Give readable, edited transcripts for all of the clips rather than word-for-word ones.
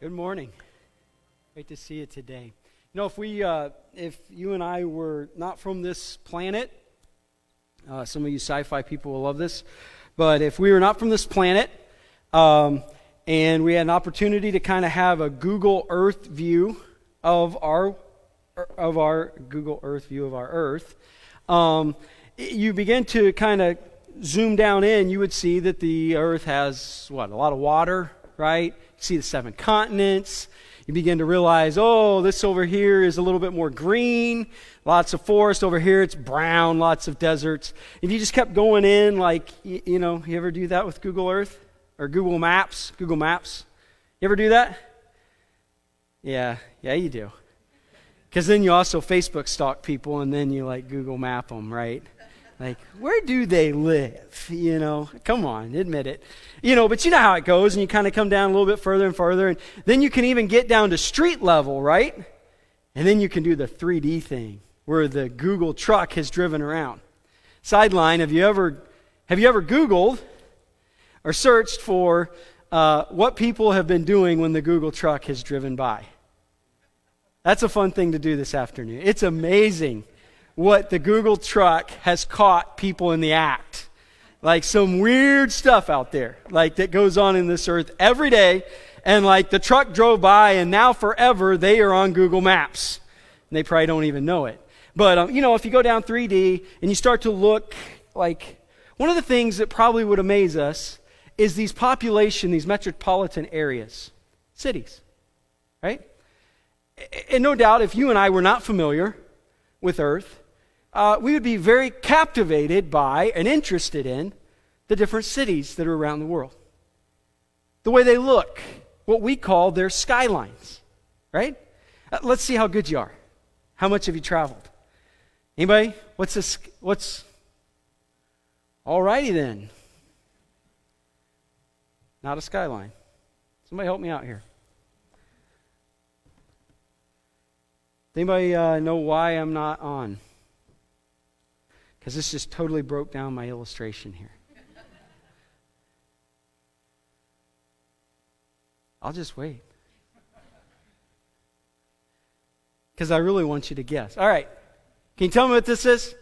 Good morning. Great to see you today. You know, if you and I were not from this planet, some of you sci-fi people will love this, but if we were not from this planet, and we had an opportunity to kind of have a Google Earth view of our Google Earth view of our Earth, you begin to kind of zoom down in, you would see that the Earth has a lot of water, right? You see the 7 continents. You begin to realize, this over here is a little bit more green, lots of forest. Over here it's brown, lots of deserts. If you just kept going in, you ever do that with Google Earth or Google Maps? Google Maps. You ever do that? Yeah, you do. Because then you also Facebook stalk people, and then you Google Map them, right? Where do they live? Come on, admit it. But you know how it goes, and you kind of come down a little bit further and further, and then you can even get down to street level, right? And then you can do the 3D thing, where the Google truck has driven around. Sideline, have you ever Googled or searched for what people have been doing when the Google truck has driven by? That's a fun thing to do this afternoon. It's amazing what the Google truck has caught people in the act. Some weird stuff out there, that goes on in this earth every day. And the truck drove by, and now forever they are on Google Maps. And they probably don't even know it. But, if you go down 3D and you start to look, one of the things that probably would amaze us is these metropolitan areas, cities, right? And no doubt, if you and I were not familiar with Earth, we would be very captivated by and interested in the different cities that are around the world. The way they look, what we call their skylines, right? Let's see how good you are. How much have you traveled? Anybody? Alrighty then. Not a skyline. Somebody help me out here. Anybody know why I'm not on? Because this just totally broke down my illustration here. I'll just wait. Because I really want you to guess. All right. Can you tell me what this is?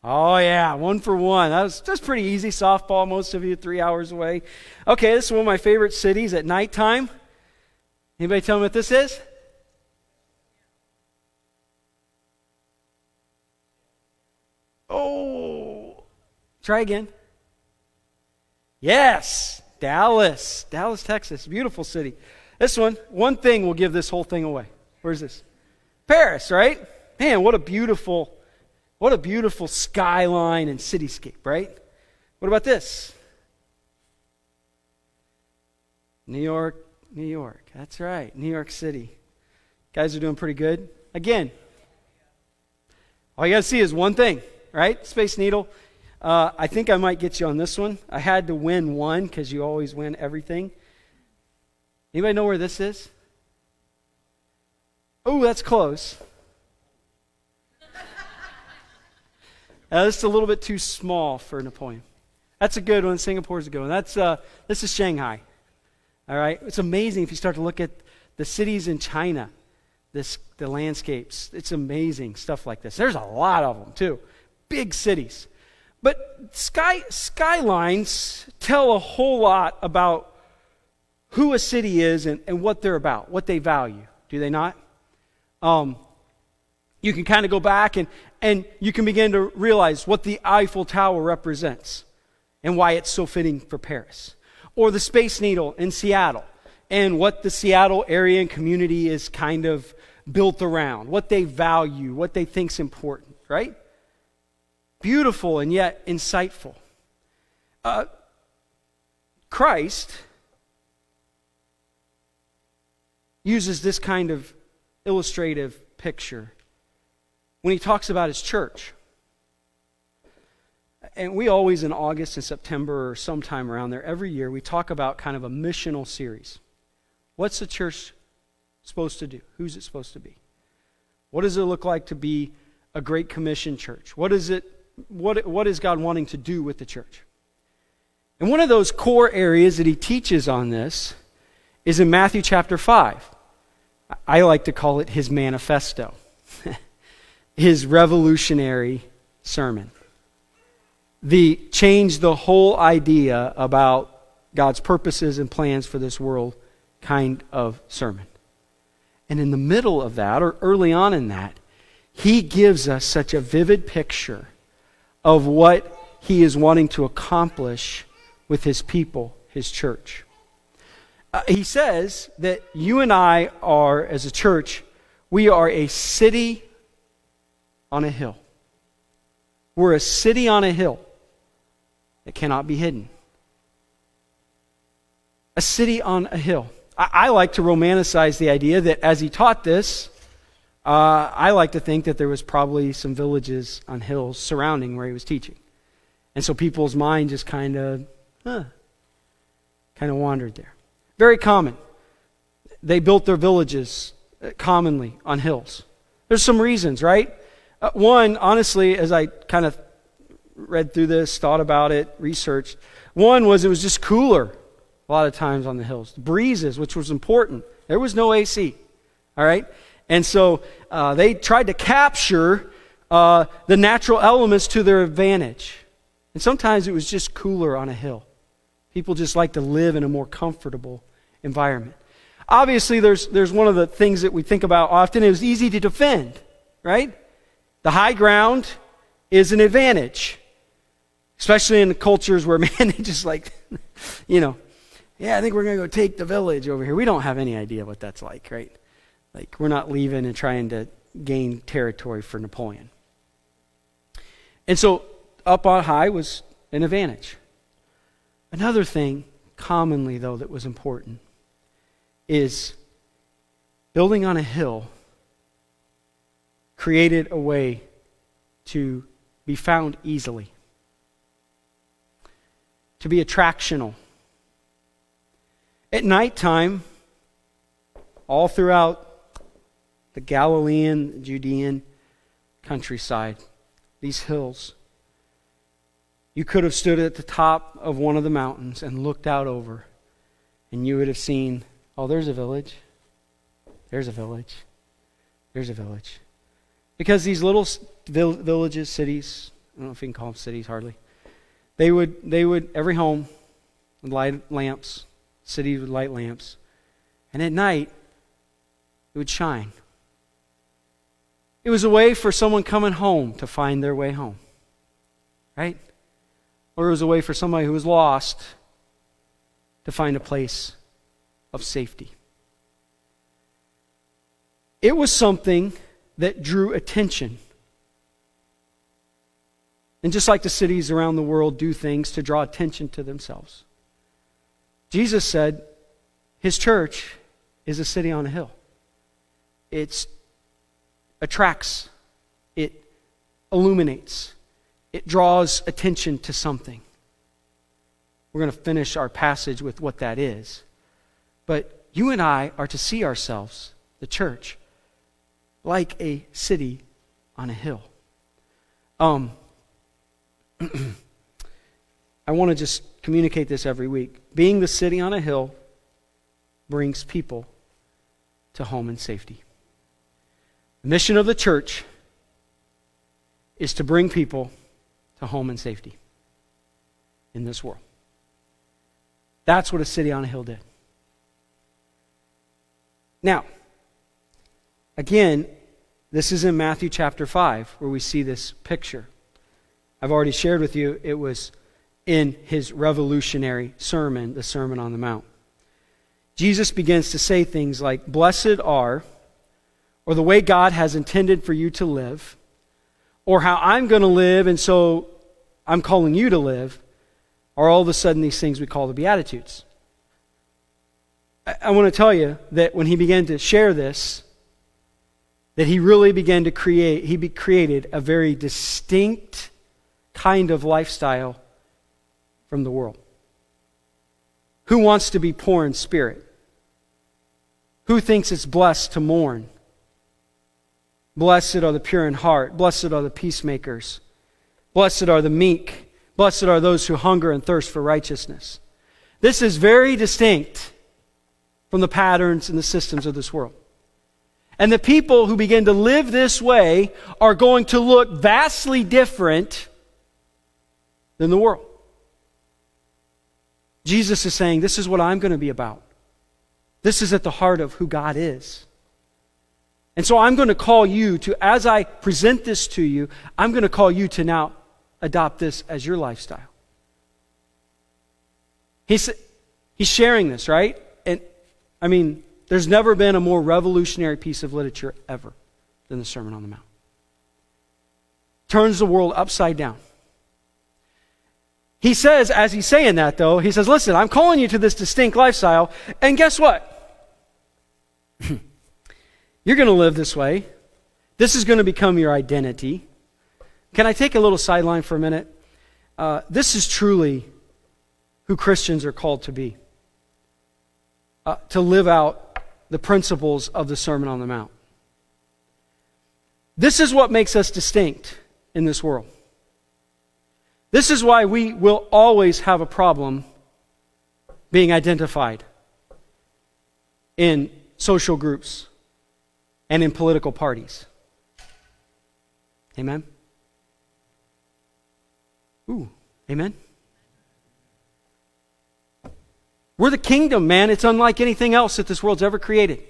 Oh, yeah. 1 for 1. That's pretty easy. Softball, most of you 3 hours away. Okay, this is one of my favorite cities at nighttime. Anybody tell me what this is? Oh, try again. Yes, Dallas, Texas, beautiful city. This one thing will give this whole thing away. Where's this? Paris, right? Man, what a beautiful skyline and cityscape, right? What about this? New York. That's right, New York City. Guys are doing pretty good. Again, all you got to see is one thing. Right? Space Needle. I think I might get you on this one. I had to win one because you always win everything. Anybody know where this is? Oh, that's close. This is a little bit too small for Napoleon. That's a good one. Singapore's a good one. This is Shanghai. All right? It's amazing if you start to look at the cities in China, the landscapes. It's amazing stuff like this. There's a lot of them, too. Big cities. But skylines tell a whole lot about who a city is and what they're about, what they value. Do they not? You can kind of go back and you can begin to realize what the Eiffel Tower represents and why it's so fitting for Paris. Or the Space Needle in Seattle and what the Seattle area and community is kind of built around, what they value, what they think's important, right? Beautiful and yet insightful. Christ uses this kind of illustrative picture when he talks about his church. And we always in August and September or sometime around there, every year, we talk about kind of a missional series. What's the church supposed to do? Who's it supposed to be? What does it look like to be a Great Commission church? What is God wanting to do with the church? And one of those core areas that he teaches on this is in Matthew chapter 5. I like to call it his manifesto, his revolutionary sermon. Change the whole idea about God's purposes and plans for this world kind of sermon. And in the middle of that, or early on in that, he gives us such a vivid picture of what he is wanting to accomplish with his people, his church. He says that you and I are, as a church, we are a city on a hill. We're a city on a hill that cannot be hidden. A city on a hill. I like to romanticize the idea that as he taught this, I like to think that there was probably some villages on hills surrounding where he was teaching. And so people's mind just kind of wandered there. Very common. They built their villages commonly on hills. There's some reasons, right? One, honestly, as I kind of read through this, thought about it, researched, one was it was just cooler a lot of times on the hills. The breezes, which was important. There was no AC, all right? And so they tried to capture the natural elements to their advantage. And sometimes it was just cooler on a hill. People just like to live in a more comfortable environment. Obviously, there's one of the things that we think about often. It was easy to defend, right? The high ground is an advantage, especially in the cultures where, man, they just like, yeah, I think we're going to go take the village over here. We don't have any idea what that's like, right? Like, we're not leaving and trying to gain territory for Napoleon. And so, up on high was an advantage. Another thing, commonly though, that was important is building on a hill created a way to be found easily, to be attractional. At nighttime, all throughout the Galilean, Judean countryside, these hills, you could have stood at the top of one of the mountains and looked out over, and you would have seen, oh, there's a village, there's a village, there's a village. Because these little villages, cities, I don't know if you can call them cities hardly, they would every home would light lamps, cities would light lamps, and at night it would shine. It was a way for someone coming home to find their way home, right? Or it was a way for somebody who was lost to find a place of safety. It was something that drew attention. And just like the cities around the world do things to draw attention to themselves, Jesus said his church is a city on a hill. It attracts, it illuminates, it draws attention to something. We're going to finish our passage with what that is. But you and I are to see ourselves, the church, like a city on a hill. I want to just communicate this every week. Being the city on a hill brings people to home and safety. The mission of the church is to bring people to home and safety in this world. That's what a city on a hill did. Now, again, this is in Matthew chapter 5 where we see this picture. I've already shared with you, it was in his revolutionary sermon, the Sermon on the Mount. Jesus begins to say things like, blessed are, or the way God has intended for you to live, or how I'm going to live and so I'm calling you to live, are all of a sudden these things we call the Beatitudes. I want to tell you that when he began to share this, that he really began to created a very distinct kind of lifestyle from the world. Who wants to be poor in spirit? Who thinks it's blessed to mourn? Blessed are the pure in heart. Blessed are the peacemakers. Blessed are the meek. Blessed are those who hunger and thirst for righteousness. This is very distinct from the patterns and the systems of this world. And the people who begin to live this way are going to look vastly different than the world. Jesus is saying, this is what I'm going to be about. This is at the heart of who God is. And so I'm going to call you to, as I present this to you, I'm going to call you to now adopt this as your lifestyle. He's sharing this, right? And I mean, there's never been a more revolutionary piece of literature ever than the Sermon on the Mount. Turns the world upside down. He says, as he's saying that though, he says, listen, I'm calling you to this distinct lifestyle, and guess what? You're going to live this way. This is going to become your identity. Can I take a little sideline for a minute? This is truly who Christians are called to be. To live out the principles of the Sermon on the Mount. This is what makes us distinct in this world. This is why we will always have a problem being identified in social groups and in political parties. Amen? Ooh, amen? We're the kingdom, man. It's unlike anything else that this world's ever created.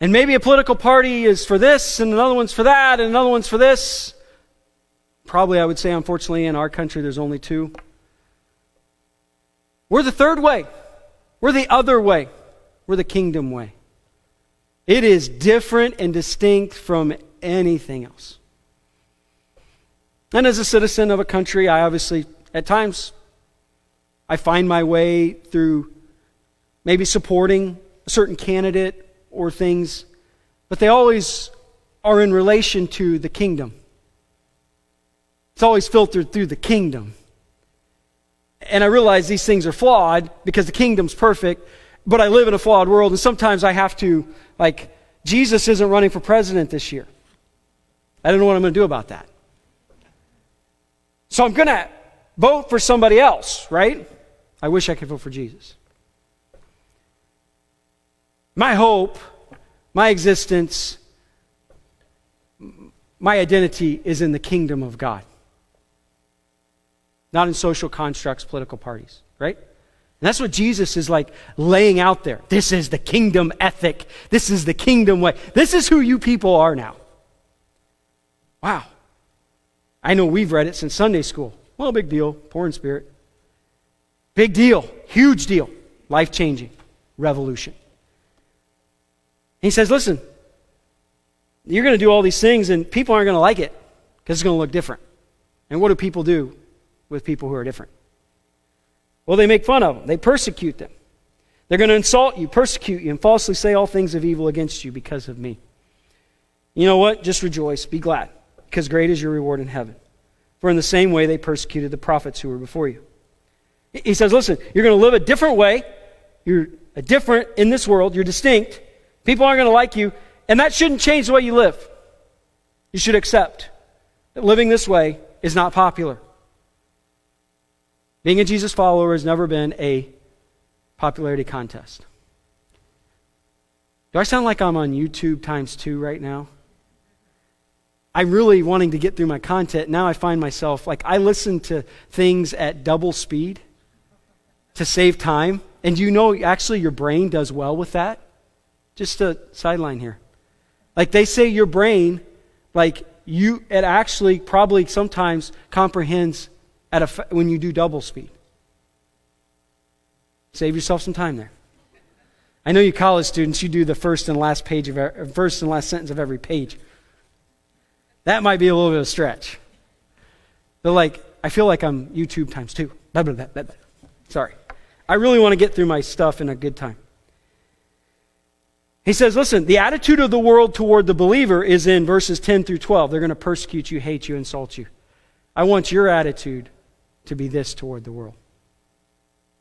And maybe a political party is for this, and another one's for that, and another one's for this. Probably, I would say, unfortunately, in our country, there's only two. We're the third way. We're the other way. We're the kingdom way. It is different and distinct from anything else. And as a citizen of a country, I obviously, at times, I find my way through maybe supporting a certain candidate or things, but they always are in relation to the kingdom. It's always filtered through the kingdom. And I realize these things are flawed because the kingdom's perfect, but I live in a flawed world, and sometimes I have to, like, Jesus isn't running for president this year. I don't know what I'm going to do about that. So I'm going to vote for somebody else, right? I wish I could vote for Jesus. My hope, my existence, my identity is in the kingdom of God. Not in social constructs, political parties, right? And that's what Jesus is like laying out there. This is the kingdom ethic. This is the kingdom way. This is who you people are now. Wow. I know we've read it since Sunday school. Well, big deal. Poor in spirit. Big deal. Huge deal. Life-changing. Revolution. He says, listen, you're going to do all these things and people aren't going to like it because it's going to look different. And what do people do with people who are different? Well, they make fun of them. They persecute them. They're going to insult you, persecute you, and falsely say all things of evil against you because of me. You know what? Just rejoice. Be glad, because great is your reward in heaven. For in the same way they persecuted the prophets who were before you. He says, listen, you're going to live a different way. You're a different in this world. You're distinct. People aren't going to like you, and that shouldn't change the way you live. You should accept that living this way is not popular. Being a Jesus follower has never been a popularity contest. Do I sound like I'm on YouTube ×2 right now? I'm really wanting to get through my content. Now I find myself, like, I listen to things at double speed to save time. And you know, actually your brain does well with that. Just a sideline here. Like, they say your brain, like, it actually probably sometimes comprehends when you do double speed. Save yourself some time there. I know you college students, you do the first and last sentence of every page. That might be a little bit of a stretch. But like, I feel like I'm YouTube ×2. Blah, blah, blah, blah, blah. Sorry. I really want to get through my stuff in a good time. He says, listen, the attitude of the world toward the believer is in verses 10 through 12. They're going to persecute you, hate you, insult you. I want your attitude to be this toward the world.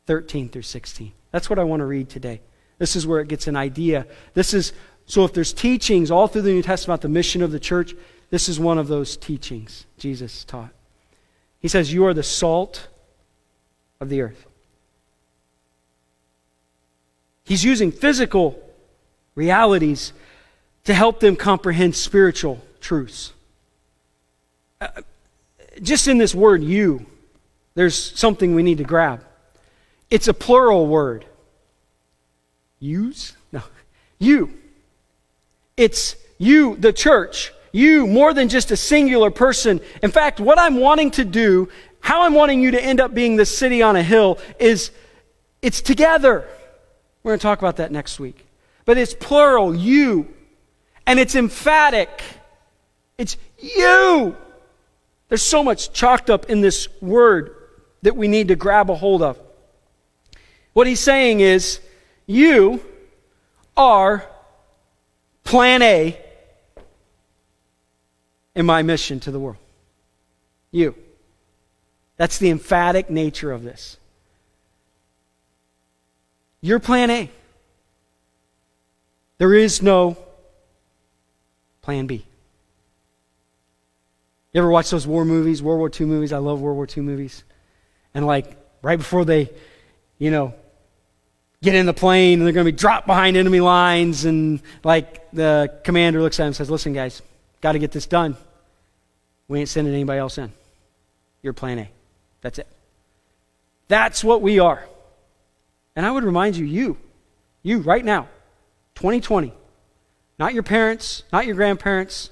13 through 16. That's what I want to read today. This is where it gets an idea. So if there's teachings all through the New Testament about the mission of the church, this is one of those teachings Jesus taught. He says, you are the salt of the earth. He's using physical realities to help them comprehend spiritual truths. Just in this word, you, there's something we need to grab. It's a plural word. Yous? No. You. It's you, the church. You, more than just a singular person. In fact, what I'm wanting to do, how I'm wanting you to end up being this city on a hill is it's together. We're going to talk about that next week. But it's plural, you. And it's emphatic. It's you. There's so much chalked up in this word that we need to grab a hold of. What he's saying is, you are plan A in my mission to the world. You. That's the emphatic nature of this. You're plan A. There is no plan B. You ever watch those war movies, World War II movies? I love World War II movies. And like right before they, get in the plane and they're going to be dropped behind enemy lines, and like the commander looks at him and says, listen guys, got to get this done. We ain't sending anybody else in. You're plan A. That's it. That's what we are. And I would remind you right now, 2020, not your parents, not your grandparents,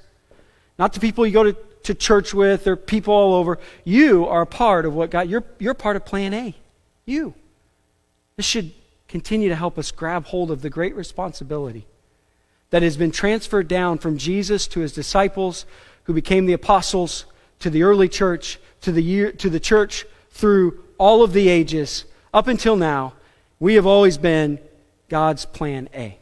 not the people you go to church with or people all over. You are a part of what God, you're part of plan A. You. This should continue to help us grab hold of the great responsibility that has been transferred down from Jesus to his disciples, who became the apostles, to the early church, to the church through all of the ages. Up until now, we have always been God's plan A.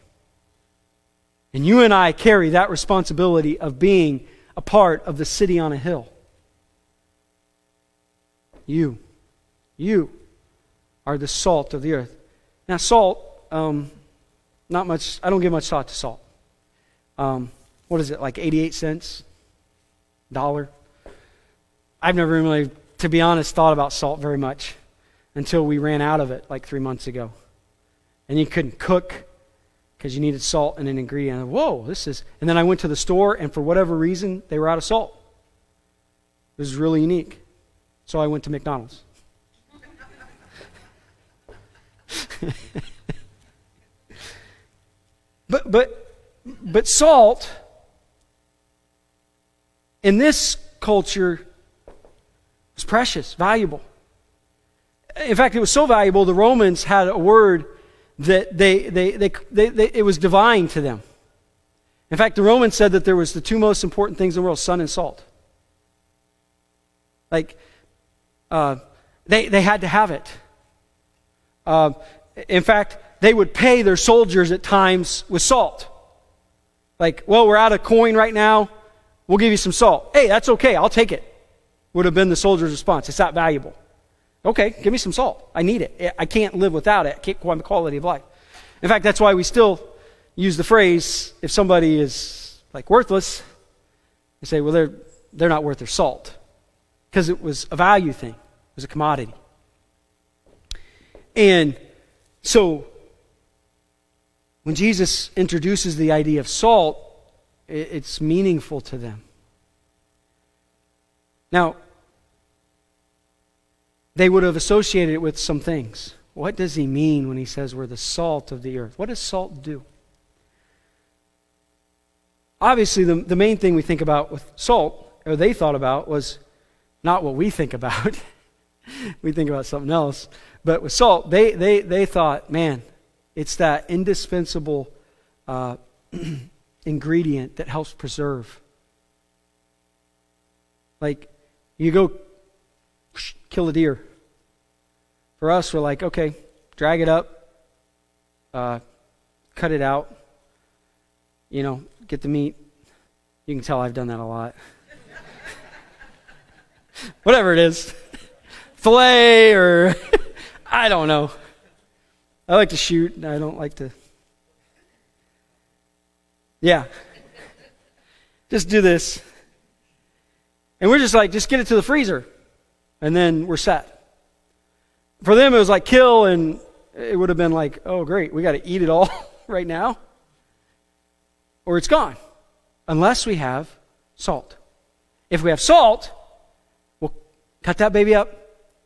And you and I carry that responsibility of being a part of the city on a hill. You are the salt of the earth. Now salt, not much, I don't give much thought to salt. What is it, like 88 cents? $1? I've never really, to be honest, thought about salt very much until we ran out of it like 3 months ago. And you couldn't cook because you needed salt and an ingredient. Whoa, and then I went to the store, and for whatever reason, they were out of salt. It was really unique. So I went to McDonald's. But salt in this culture was precious, valuable. In fact, it was so valuable, the Romans had a word that it was divine to them. In fact, the Romans said that there was the two most important things in the world, sun and salt. Like, they had to have it. In fact, they would pay their soldiers at times with salt. Like, well, we're out of coin right now. We'll give you some salt. Hey, that's okay. I'll take it. Would have been the soldier's response. It's that valuable. Okay, give me some salt. I need it. I can't live without it. I can't quite the quality of life. In fact, that's why we still use the phrase, if somebody is like worthless, we say, well, they're not worth their salt. Because it was a value thing. It was a commodity. And so, when Jesus introduces the idea of salt, it's meaningful to them. Now, they would have associated it with some things. What does he mean when he says we're the salt of the earth? What does salt do? Obviously, the main thing we think about with salt, or they thought about, was not what we think about. We think about something else. But with salt, they thought, man, it's that indispensable ingredient that helps preserve. Like, you go kill a deer. For us, we're like, okay, drag it up, cut it out, get the meat. You can tell I've done that a lot. Whatever it is. Filet or I don't know. I like to shoot. I don't like to. Yeah. Just do this. And we're just like, just get it to the freezer. And then we're set. For them, it was like kill and It would have been like, oh, great, we got to eat it all right now. Or it's gone. Unless we have salt. If we have salt, we'll cut that baby up,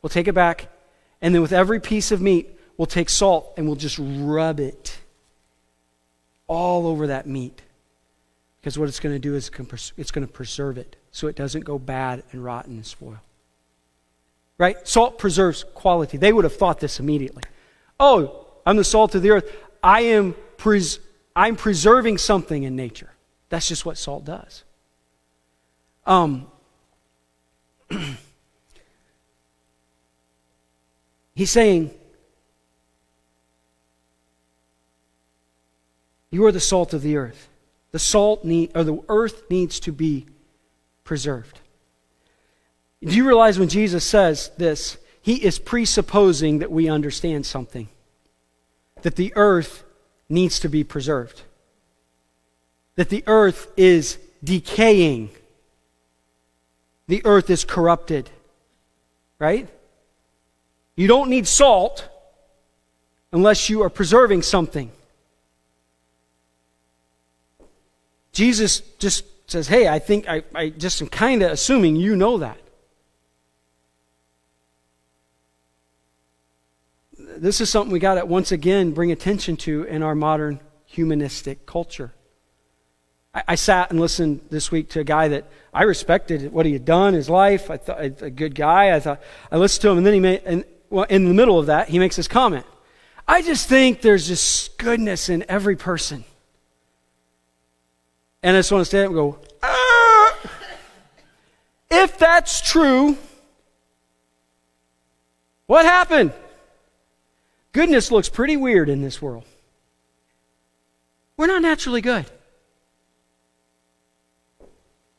we'll take it back, and then with every piece of meat, we'll take salt and we'll just rub it all over that meat. Because what it's going to do is it's going to preserve it so it doesn't go bad and rotten and spoil. Right? Salt preserves quality. They would have thought this immediately. Oh, I'm the salt of the earth. I'm preserving something in nature. That's just what salt does. He's saying, you are the salt of the earth. The earth needs to be preserved. Do you realize when Jesus says this, he is presupposing that we understand something? That the earth needs to be preserved. That the earth is decaying. The earth is corrupted. Right? You don't need salt unless you are preserving something. Jesus just says, hey, I think I just am kind of assuming you know that. This is something we got to once again bring attention to in our modern humanistic culture. I sat and listened this week to a guy that I respected what he had done, his life. I thought a good guy. I listened to him, and then in the middle of that, he makes this comment. I just think there's just goodness in every person. And I just want to stand up and go, if that's true, what happened? Goodness looks pretty weird in this world. We're not naturally good.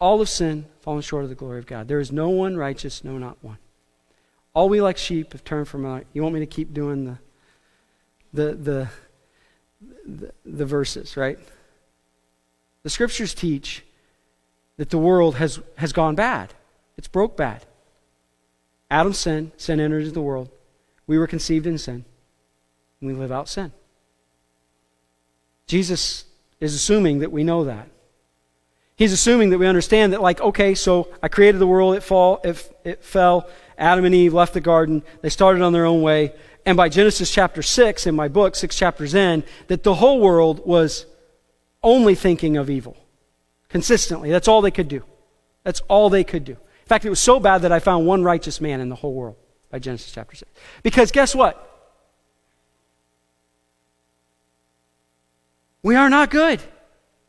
All of sin, fallen short of the glory of God. There is no one righteous, no, not one. All we like sheep have turned from our... You want me to keep doing the verses, right? The scriptures teach that the world has gone bad. It's broke bad. Adam sinned, sin entered into the world. We were conceived in sin, and we live out sin. Jesus is assuming that we know that. He's assuming that we understand that, like, okay, so I created the world, it fell, Adam and Eve left the garden, they started on their own way, and by Genesis chapter 6, in my book, 6 chapters in, that the whole world was only thinking of evil. Consistently. That's all they could do. That's all they could do. In fact, it was so bad that I found one righteous man in the whole world by Genesis chapter 6. Because guess what? We are not good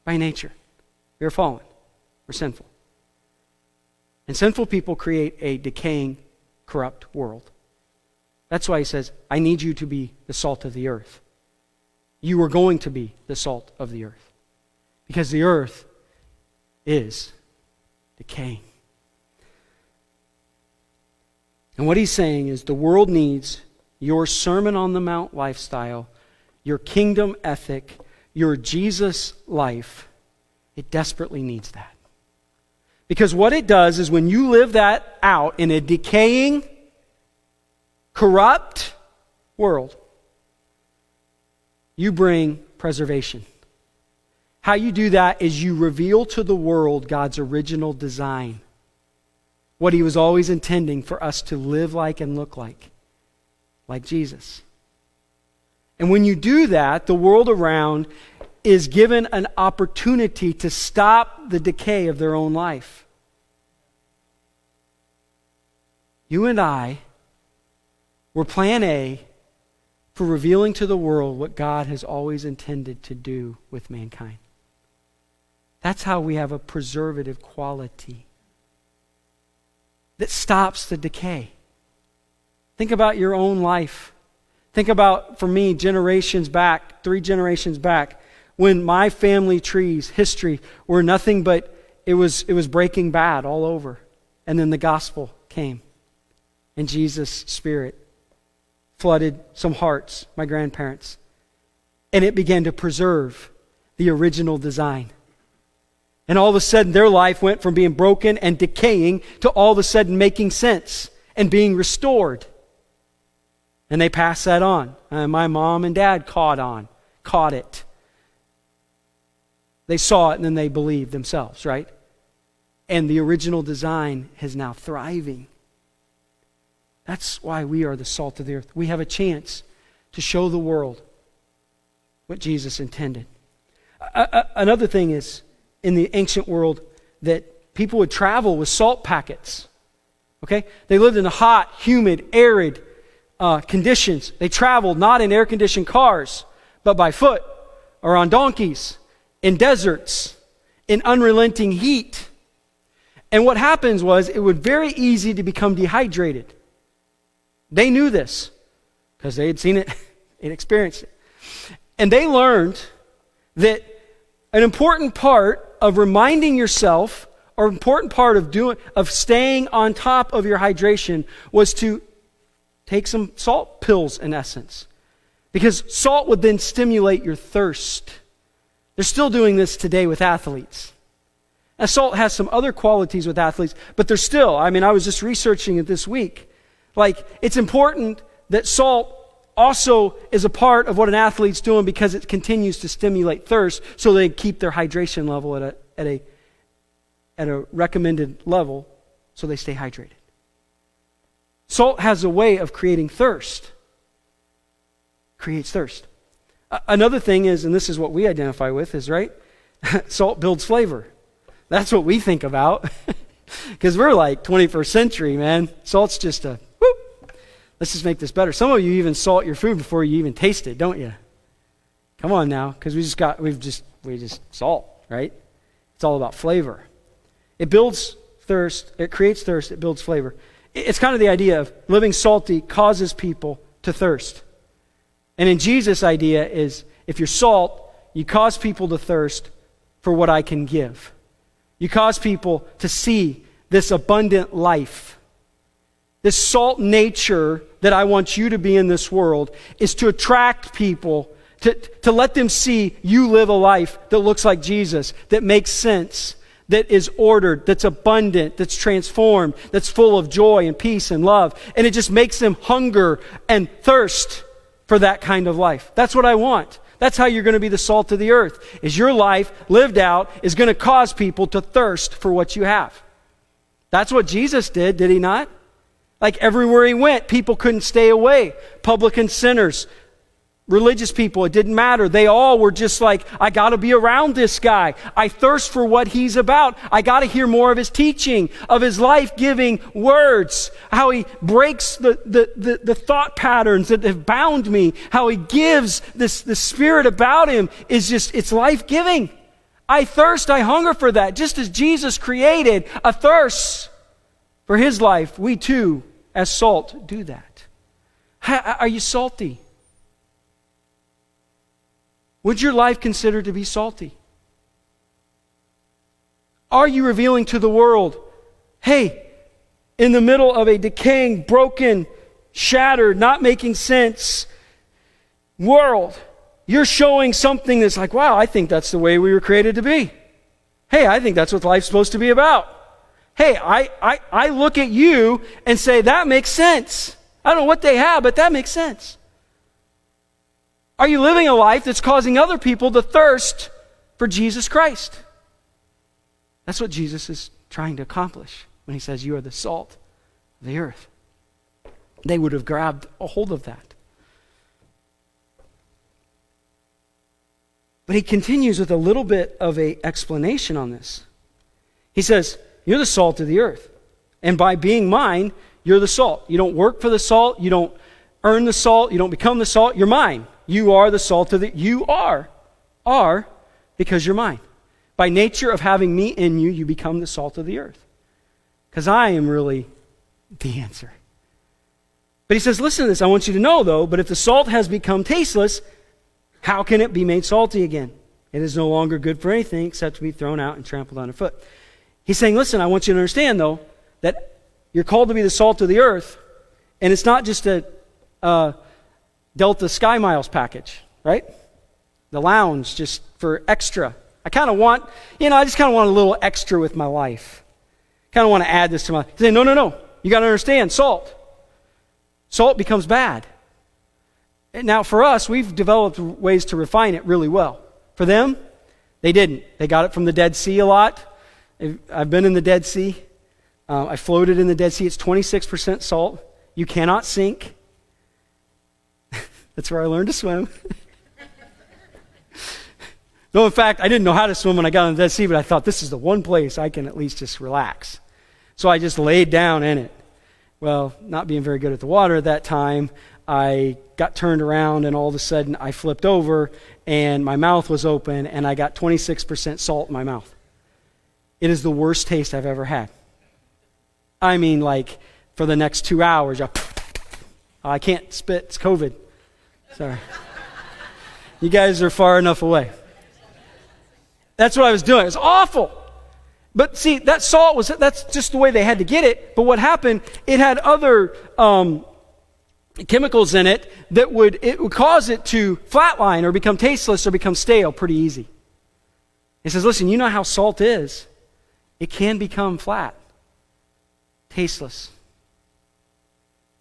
by nature. We are fallen. We're sinful. And sinful people create a decaying, corrupt world. That's why he says, I need you to be the salt of the earth. You are going to be the salt of the earth. Because the earth is decaying. And what he's saying is the world needs your Sermon on the Mount lifestyle, your kingdom ethic, your Jesus life. It desperately needs that. Because what it does is when you live that out in a decaying, corrupt world, you bring preservation. How you do that is you reveal to the world God's original design. What he was always intending for us to live like and look like Jesus. And when you do that, the world around is given an opportunity to stop the decay of their own life. You and I were plan A for revealing to the world what God has always intended to do with mankind. That's how we have a preservative quality that stops the decay. Think about your own life. Think about, for me, generations back, 3 generations back, when my family tree's history were nothing but it was Breaking Bad all over. And then the gospel came. And Jesus' Spirit flooded some hearts, my grandparents. And it began to preserve the original design. And all of a sudden their life went from being broken and decaying to all of a sudden making sense and being restored. And they passed that on. And my mom and dad caught it. They saw it and then they believed themselves, right? And the original design is now thriving. That's why we are the salt of the earth. We have a chance to show the world what Jesus intended. Another thing is, in the ancient world, that people would travel with salt packets. Okay? They lived in the hot, humid, arid conditions. They traveled not in air-conditioned cars, but by foot or on donkeys, in deserts, in unrelenting heat. And what happens was, it was very easy to become dehydrated. They knew this because they had seen it and experienced it. And they learned that an important part of reminding yourself, or important part of staying on top of your hydration, was to take some salt pills, in essence. Because salt would then stimulate your thirst. They're still doing this today with athletes. Now, salt has some other qualities with athletes, but they're still, I was just researching it this week. It's important that salt also is a part of what an athlete's doing, because it continues to stimulate thirst, so they keep their hydration level at a recommended level, so they stay hydrated. Salt has a way of creating thirst. Creates thirst. Another thing is, and this is what we identify with, is right, salt builds flavor. That's what we think about, because we're like 21st century, man. Salt's just let's just make this better. Some of you even salt your food before you even taste it, don't you? Come on now, because we just salt, right? It's all about flavor. It builds thirst, it creates thirst, it builds flavor. It's kind of the idea of living salty causes people to thirst. And in Jesus' idea is, if you're salt, you cause people to thirst for what I can give. You cause people to see this abundant life. This salt nature that I want you to be in this world is to attract people, to let them see you live a life that looks like Jesus, that makes sense, that is ordered, that's abundant, that's transformed, that's full of joy and peace and love. And it just makes them hunger and thirst for that kind of life. That's what I want. That's how you're going to be the salt of the earth, is your life lived out is going to cause people to thirst for what you have. That's what Jesus did he not? Everywhere he went, people couldn't stay away. Publicans, sinners, religious people, it didn't matter. They all were just like, I got to be around this guy. I thirst for what he's about. I got to hear more of his teaching, of his life-giving words, how he breaks the thought patterns that have bound me, how he gives the spirit about him is just, it's life-giving. I thirst, I hunger for that. Just as Jesus created a thirst for his life, we too, as salt, do that. Are you salty? Would your life consider to be salty? Are you revealing to the world, hey, in the middle of a decaying, broken, shattered, not making sense world, you're showing something that's like, wow, I think that's the way we were created to be. Hey, I think that's what life's supposed to be about. Hey, I look at you and say, that makes sense. I don't know what they have, but that makes sense. Are you living a life that's causing other people to thirst for Jesus Christ? That's what Jesus is trying to accomplish when he says, you are the salt of the earth. They would have grabbed a hold of that. But he continues with a little bit of an explanation on this. He says, you're the salt of the earth. And by being mine, you're the salt. You don't work for the salt. You don't earn the salt. You don't become the salt. You're mine. You are the salt of the... You are because you're mine. By nature of having me in you, you become the salt of the earth. Because I am really the answer. But he says, listen to this. I want you to know, though, but if the salt has become tasteless, how can it be made salty again? It is no longer good for anything except to be thrown out and trampled underfoot. He's saying, listen, I want you to understand, though, that you're called to be the salt of the earth, and it's not just a Delta Sky Miles package, right? The lounge just for extra. I kind of want, I just kind of want a little extra with my life. Kind of want to add this to my life. He's saying, no. You got to understand, salt. Salt becomes bad. Now, for us, we've developed ways to refine it really well. For them, they didn't. They got it from the Dead Sea a lot. I've been in the Dead Sea. I floated in the Dead Sea. It's 26% salt. You cannot sink. That's where I learned to swim. No, in fact, I didn't know how to swim when I got in the Dead Sea, but I thought this is the one place I can at least just relax. So I just laid down in it. Well, not being very good at the water at that time, I got turned around and all of a sudden I flipped over and my mouth was open and I got 26% salt in my mouth. It is the worst taste I've ever had. I mean, like, for the next 2 hours, I can't spit. It's COVID. Sorry. You guys are far enough away. That's what I was doing. It was awful. But see, that salt that's just the way they had to get it. But what happened, it had other chemicals in it that would cause it to flatline or become tasteless or become stale pretty easy. He says, listen, you know how salt is. It can become flat, tasteless.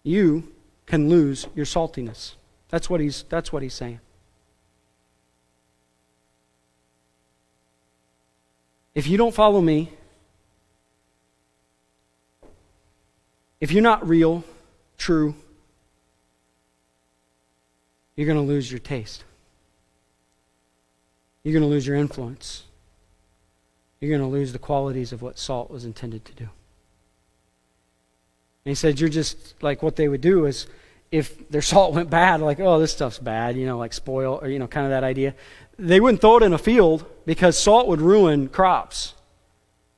You can lose your saltiness. That's what he's saying. If you don't follow me, if you're not real, true, you're going to lose your taste. You're going to lose your influence. You're going to lose the qualities of what salt was intended to do. And he said, you're just like what they would do is if their salt went bad, like, oh, this stuff's bad, like spoil, or, kind of that idea. They wouldn't throw it in a field because salt would ruin crops.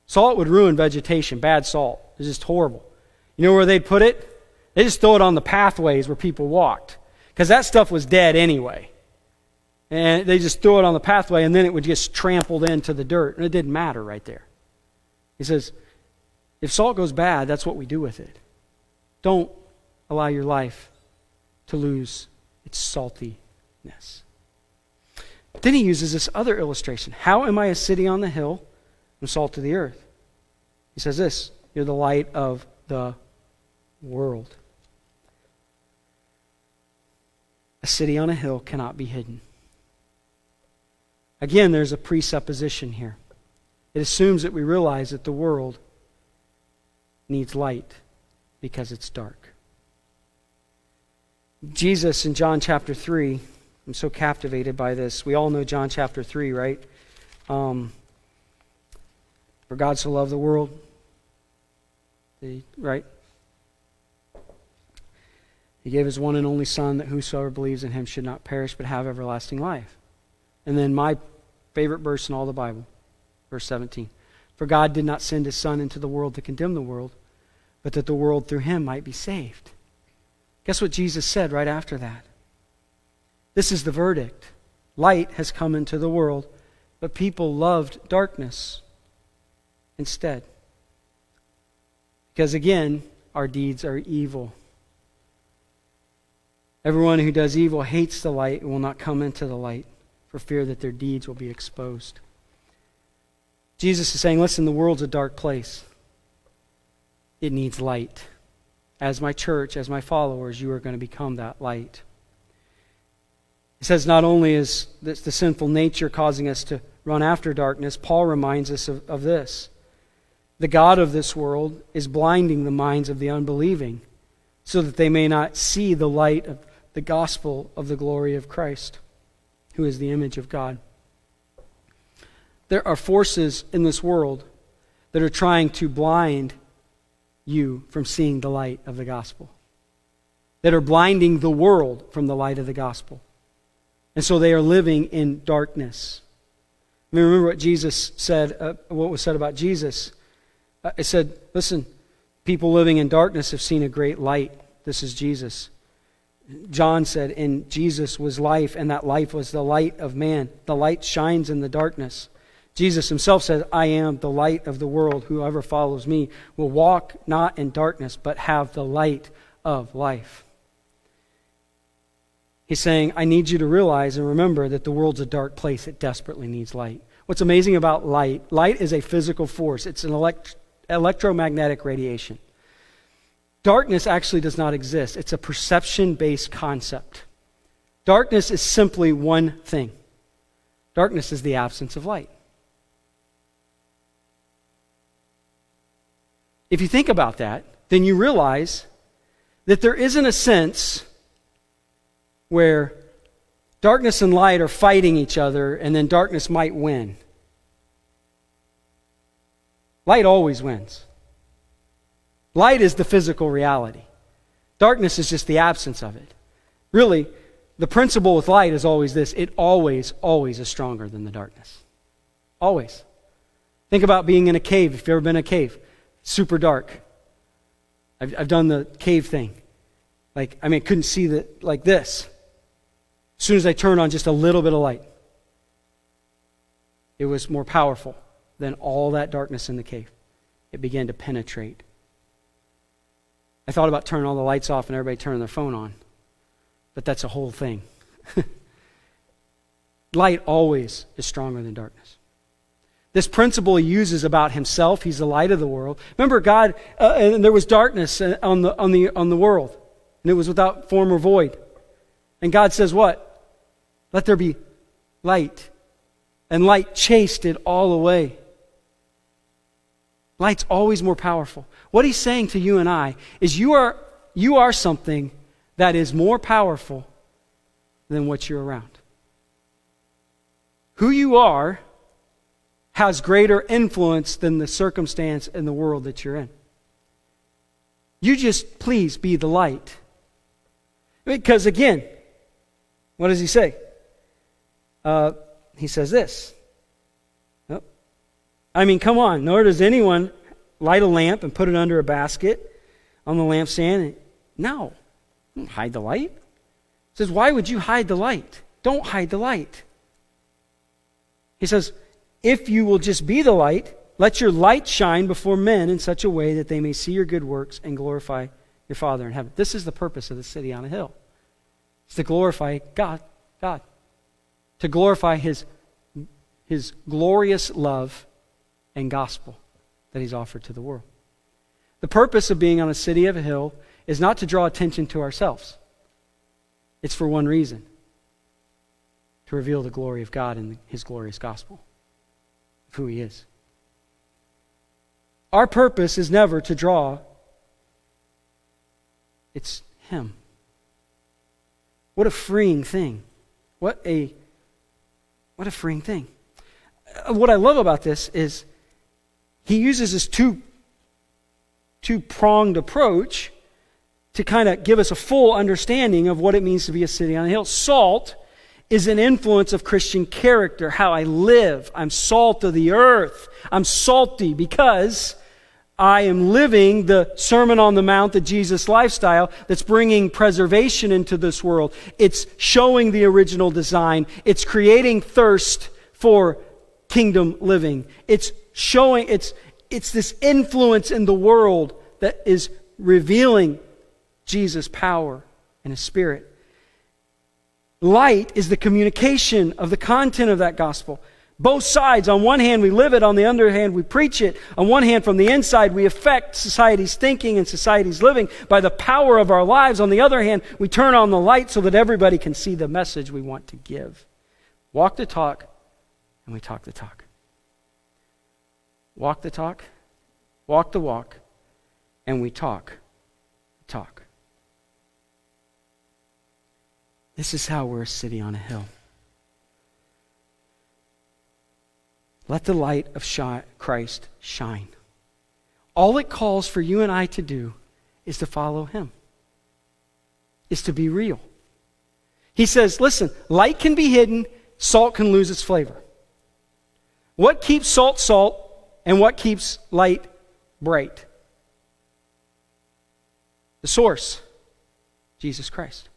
Salt would ruin vegetation, bad salt. It's just horrible. You know where they'd put it? They just throw it on the pathways where people walked because that stuff was dead anyway. And they just throw it on the pathway and then it would just trampled into the dirt. And it didn't matter right there. He says, if salt goes bad, that's what we do with it. Don't allow your life to lose its saltiness. Then he uses this other illustration. How am I a city on the hill and salt of the earth? He says this, you're the light of the world. A city on a hill cannot be hidden. Again, there's a presupposition here. It assumes that we realize that the world needs light because it's dark. Jesus in John chapter 3, I'm so captivated by this. We all know John chapter 3, right? For God so loved the world. Right? He gave his one and only Son that whosoever believes in him should not perish but have everlasting life. And then my favorite verse in all the Bible, verse 17. For God did not send his Son into the world to condemn the world, but that the world through him might be saved. Guess what Jesus said right after that? This is the verdict. Light has come into the world, but people loved darkness instead. Because again, our deeds are evil. Everyone who does evil hates the light and will not come into the light for fear that their deeds will be exposed. Jesus is saying, listen, the world's a dark place. It needs light. As my church, as my followers, you are going to become that light. He says not only is this the sinful nature causing us to run after darkness, Paul reminds us of this. The God of this world is blinding the minds of the unbelieving so that they may not see the light of the gospel of the glory of Christ, who is the image of God. There are forces in this world that are trying to blind you from seeing the light of the gospel, that are blinding the world from the light of the gospel. And so they are living in darkness. I mean, remember what Jesus said, what was said about Jesus. It said, listen, people living in darkness have seen a great light. This is Jesus. John said, in Jesus was life, and that life was the light of man. The light shines in the darkness. Jesus himself said, I am the light of the world. Whoever follows me will walk not in darkness, but have the light of life. He's saying, I need you to realize and remember that the world's a dark place. It desperately needs light. What's amazing about light is a physical force. It's an electromagnetic radiation. Darkness actually does not exist. It's a perception-based concept. Darkness is simply one thing. Darkness is the absence of light. If you think about that, then you realize that there isn't a sense where darkness and light are fighting each other and then darkness might win. Light always wins. Light is the physical reality. Darkness is just the absence of it. Really, the principle with light is always this: it always is stronger than the darkness. Always. Think about being in a cave. If you've ever been in a cave, super dark. I've done the cave thing. I couldn't see like this. As soon as I turned on just a little bit of light, it was more powerful than all that darkness in the cave. It began to penetrate. I thought about turning all the lights off and everybody turning their phone on. But that's a whole thing. Light always is stronger than darkness. This principle he uses about himself, he's the light of the world. Remember, God, and there was darkness on the world, and it was without form or void. And God says what? Let there be light. And light chased it all away. Light's always more powerful. What he's saying to you and I is you are something that is more powerful than what you're around. Who you are has greater influence than the circumstance in the world that you're in. You just please be the light. Because again, what does he say? He says this. Come on. Nor does anyone light a lamp and put it under a basket on the lampstand. No. Don't hide the light. It says, why would you hide the light? Don't hide the light. He says, if you will just be the light, let your light shine before men in such a way that they may see your good works and glorify your Father in heaven. This is the purpose of the city on a hill. It's to glorify God. To glorify His glorious love and gospel that He's offered to the world. The purpose of being on a city of a hill is not to draw attention to ourselves. It's for one reason: to reveal the glory of God and His glorious gospel of who He is. Our purpose is never to draw. It's Him. What a freeing thing. What a freeing thing. What I love about this is he uses this two-pronged approach to kind of give us a full understanding of what it means to be a city on a hill. Salt is an influence of Christian character, how I live. I'm salt of the earth. I'm salty because I am living the Sermon on the Mount, the Jesus lifestyle that's bringing preservation into this world. It's showing the original design. It's creating thirst for kingdom living. It's showing, it's this influence in the world that is revealing Jesus' power and His Spirit. Light is the communication of the content of that gospel. Both sides. On one hand, we live it. On the other hand, we preach it. On one hand, from the inside, we affect society's thinking and society's living by the power of our lives. On the other hand, we turn on the light so that everybody can see the message we want to give. Walk the talk, and we talk the talk. Walk the talk, walk the walk, and we talk the talk. This is how we're a city on a hill. Let the light of Christ shine. All it calls for you and I to do is to follow Him, is to be real. He says, listen, light can be hidden, salt can lose its flavor. What keeps salt salt and what keeps light bright? The source, Jesus Christ.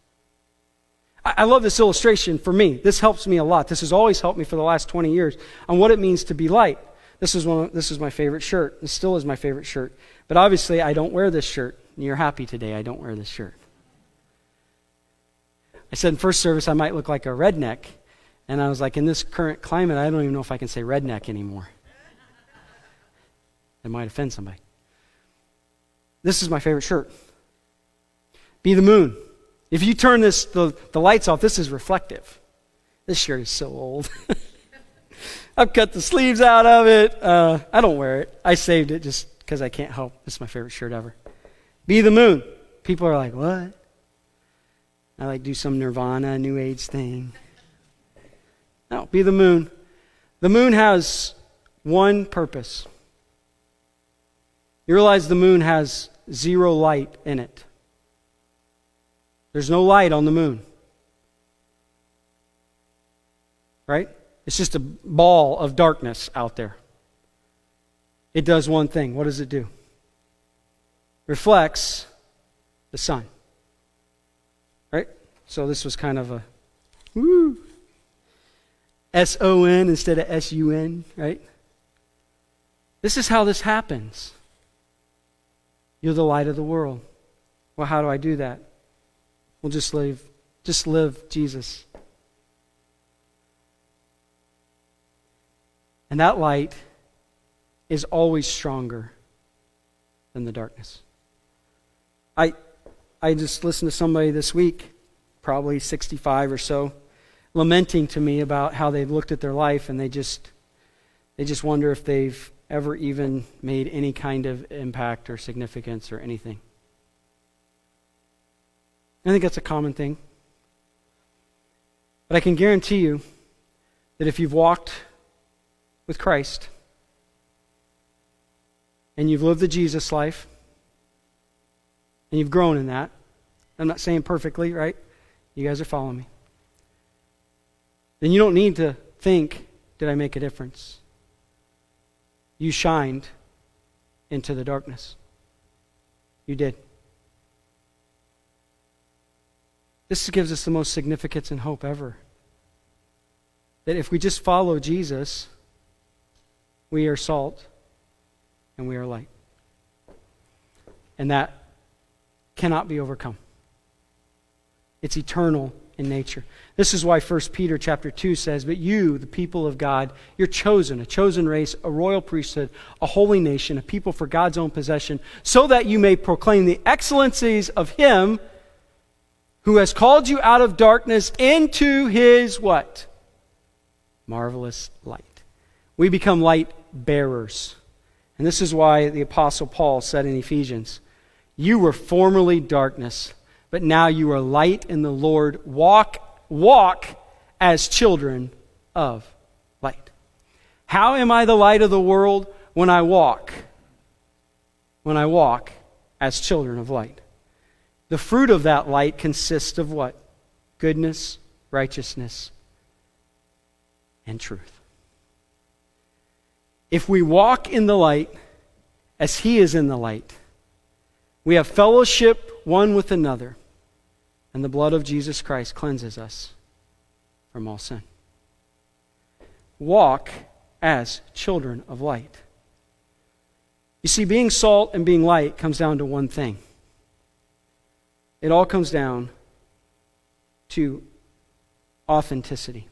I love this illustration for me. This helps me a lot. This has always helped me for the last 20 years on what it means to be light. This is my favorite shirt. This still is my favorite shirt. But obviously, I don't wear this shirt. And you're happy today I don't wear this shirt. I said in first service I might look like a redneck. And I was like, in this current climate, I don't even know if I can say redneck anymore. It might offend somebody. This is my favorite shirt. Be the moon. If you turn the lights off, this is reflective. This shirt is so old. I've cut the sleeves out of it. I don't wear it. I saved it just because I can't help. It's my favorite shirt ever. Be the moon. People are like, what? I like do some Nirvana, New Age thing. No, be the moon. The moon has one purpose. You realize the moon has 0 light in it. There's no light on the moon. Right? It's just a ball of darkness out there. It does one thing. What does it do? Reflects the sun. Right? So this was kind of a woo. S-O-N instead of S-U-N, right? This is how this happens. You're the light of the world. Well, how do I do that? Well, just live Jesus. And that light is always stronger than the darkness. I just listened to somebody this week, probably 65 or so, lamenting to me about how they've looked at their life, and they just wonder if they've ever even made any kind of impact or significance or anything. I think that's a common thing. But I can guarantee you that if you've walked with Christ and you've lived the Jesus life and you've grown in that, I'm not saying perfectly, right? You guys are following me. Then you don't need to think, did I make a difference? You shined into the darkness. You did. This gives us the most significance and hope ever. That if we just follow Jesus, we are salt and we are light. And that cannot be overcome. It's eternal in nature. This is why 1 Peter chapter 2 says, but you, the people of God, you're chosen, a chosen race, a royal priesthood, a holy nation, a people for God's own possession, so that you may proclaim the excellencies of Him who has called you out of darkness into His what? Marvelous light. We become light bearers. And this is why the Apostle Paul said in Ephesians, you were formerly darkness, but now you are light in the Lord. Walk as children of light. How am I the light of the world? When I walk as children of light. The fruit of that light consists of what? Goodness, righteousness, and truth. If we walk in the light as He is in the light, we have fellowship one with another, and the blood of Jesus Christ cleanses us from all sin. Walk as children of light. You see, being salt and being light comes down to one thing. It all comes down to authenticity.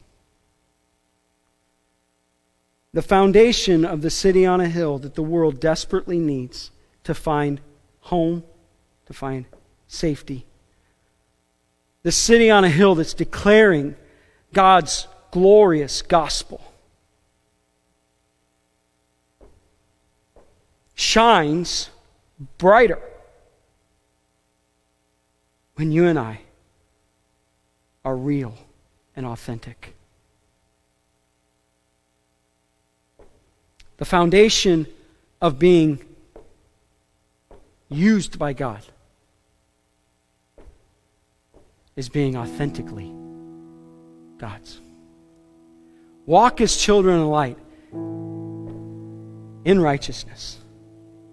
The foundation of the city on a hill that the world desperately needs to find home, to find safety. The city on a hill that's declaring God's glorious gospel shines brighter when you and I are real and authentic. The foundation of being used by God is being authentically God's. Walk as children of light in righteousness,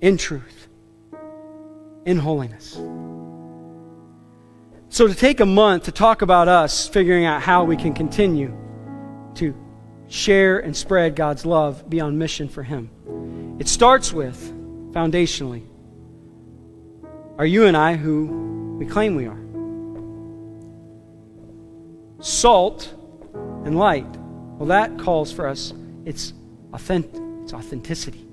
in truth, in holiness. So to take a month to talk about us figuring out how we can continue to share and spread God's love, be on mission for Him. It starts with, foundationally, are you and I who we claim we are? Salt and light. Well, that calls for us, it's authenticity.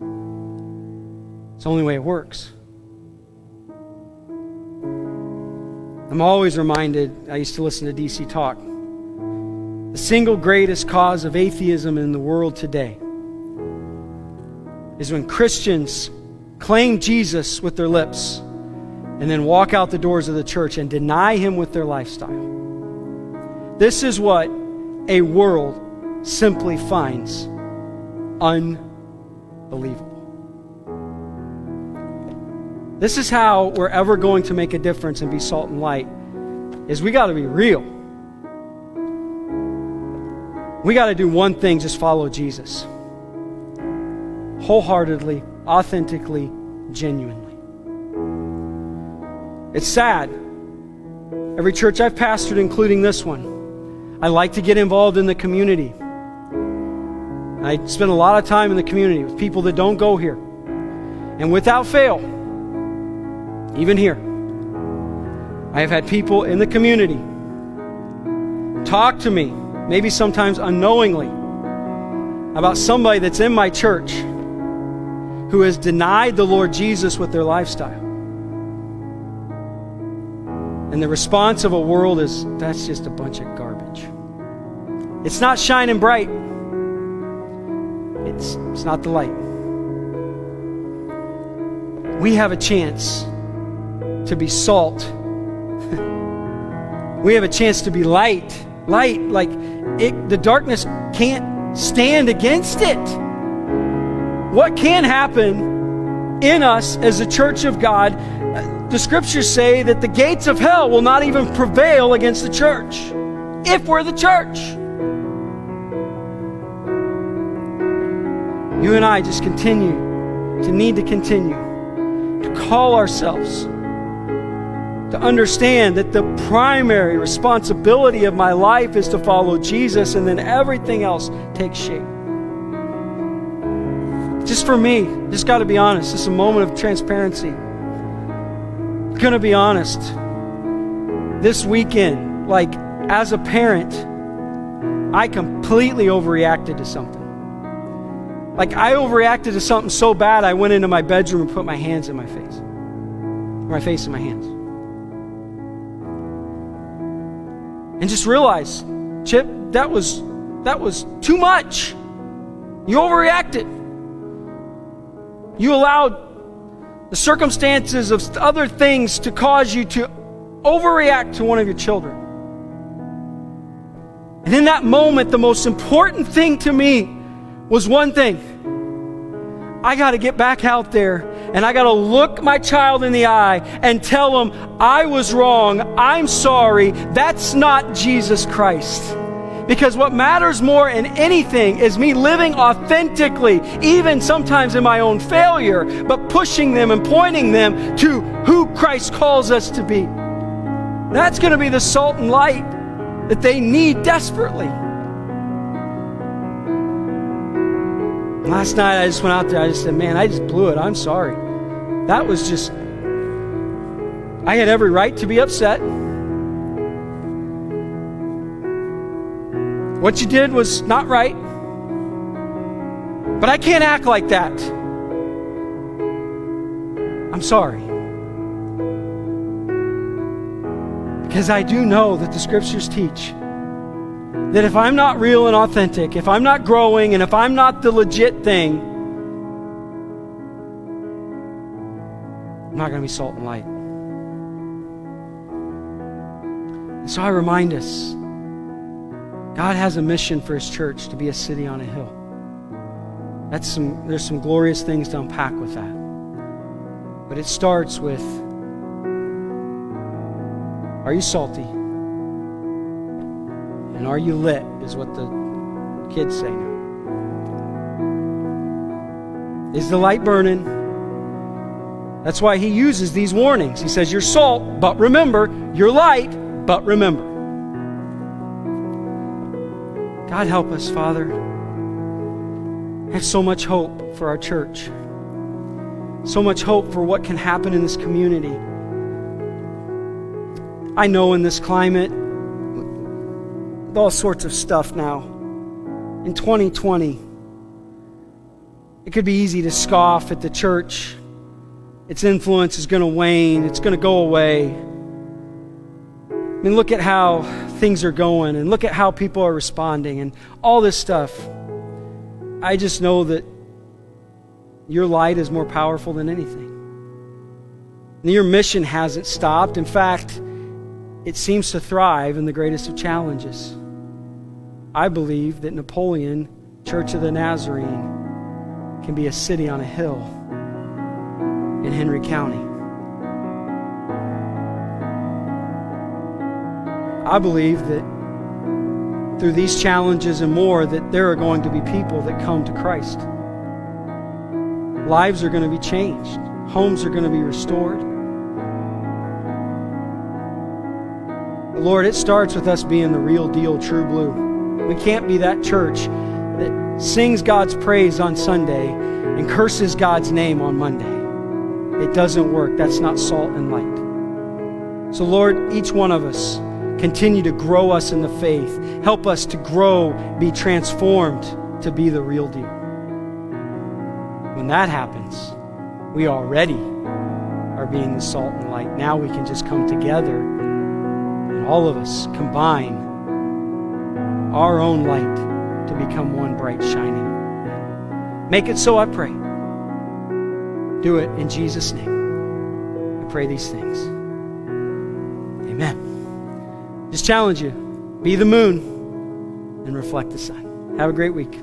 It's the only way it works. No I'm always reminded, I used to listen to DC Talk, the single greatest cause of atheism in the world today is when Christians claim Jesus with their lips and then walk out the doors of the church and deny him with their lifestyle. This is what a world simply finds unbelievable. This is how we're ever going to make a difference and be salt and light, is we got to be real. We got to do one thing, just follow Jesus. Wholeheartedly, authentically, genuinely. It's sad. Every church I've pastored, including this one, I like to get involved in the community. I spend a lot of time in the community with people that don't go here. And without fail, even here, I have had people in the community talk to me, maybe sometimes unknowingly, about somebody that's in my church who has denied the Lord Jesus with their lifestyle. And the response of a world is, that's just a bunch of garbage. It's not shining bright. It's not the light. We have a chance to be salt. We have a chance to be light. Light, like the darkness can't stand against it. What can happen in us as a church of God? The scriptures say that the gates of hell will not even prevail against the church, if we're the church. You and I just need to continue to call ourselves, to understand that the primary responsibility of my life is to follow Jesus, and then everything else takes shape. Just for me, just got to be honest. This is a moment of transparency. Going to be honest. This weekend, like as a parent, I completely overreacted to something. Like I overreacted to something so bad, I went into my bedroom and put my hands in my face. Or my face in my hands. And just realized, Chip, that was too much. You overreacted. You allowed the circumstances of other things to cause you to overreact to one of your children. And in that moment, the most important thing to me was one thing. I got to get back out there and I got to look my child in the eye and tell him, I was wrong, I'm sorry, that's not Jesus Christ. Because what matters more than anything is me living authentically, even sometimes in my own failure, but pushing them and pointing them to who Christ calls us to be. That's going to be the salt and light that they need desperately. Last night I just went out there, I just said, man, I just blew it, I'm sorry. That was just, I had every right to be upset. What you did was not right. But I can't act like that. I'm sorry. Because I do know that the scriptures teach that if I'm not real and authentic, if I'm not growing, and if I'm not the legit thing, I'm not going to be salt and light. And so I remind us, God has a mission for His church to be a city on a hill. There's some glorious things to unpack with that. But it starts with, are you salty? And are you lit, is what the kids say now. Is the light burning? That's why He uses these warnings. He says, you're salt, but remember. You're light, but remember. God help us, Father. I have so much hope for our church. So much hope for what can happen in this community. I know in this climate, with all sorts of stuff now, in 2020, it could be easy to scoff at the church. Its influence is going to wane. It's going to go away. I mean, look at how things are going and look at how people are responding and all this stuff. I just know that your light is more powerful than anything. And your mission hasn't stopped. In fact, it seems to thrive in the greatest of challenges. I believe that Napoleon Church of the Nazarene can be a city on a hill in Henry County. I believe that through these challenges and more, that there are going to be people that come to Christ. Lives are going to be changed. Homes are going to be restored. But Lord, it starts with us being the real deal, true blue. We can't be that church that sings God's praise on Sunday and curses God's name on Monday. It doesn't work. That's not salt and light. So Lord, each one of us, continue to grow us in the faith. Help us to grow, be transformed to be the real deal. When that happens, we already are being the salt and light. Now we can just come together and all of us combine our own light to become one bright, shining light. Make it so, I pray. Do it in Jesus' name. I pray these things. Amen. Just challenge you. Be the moon and reflect the sun. Have a great week.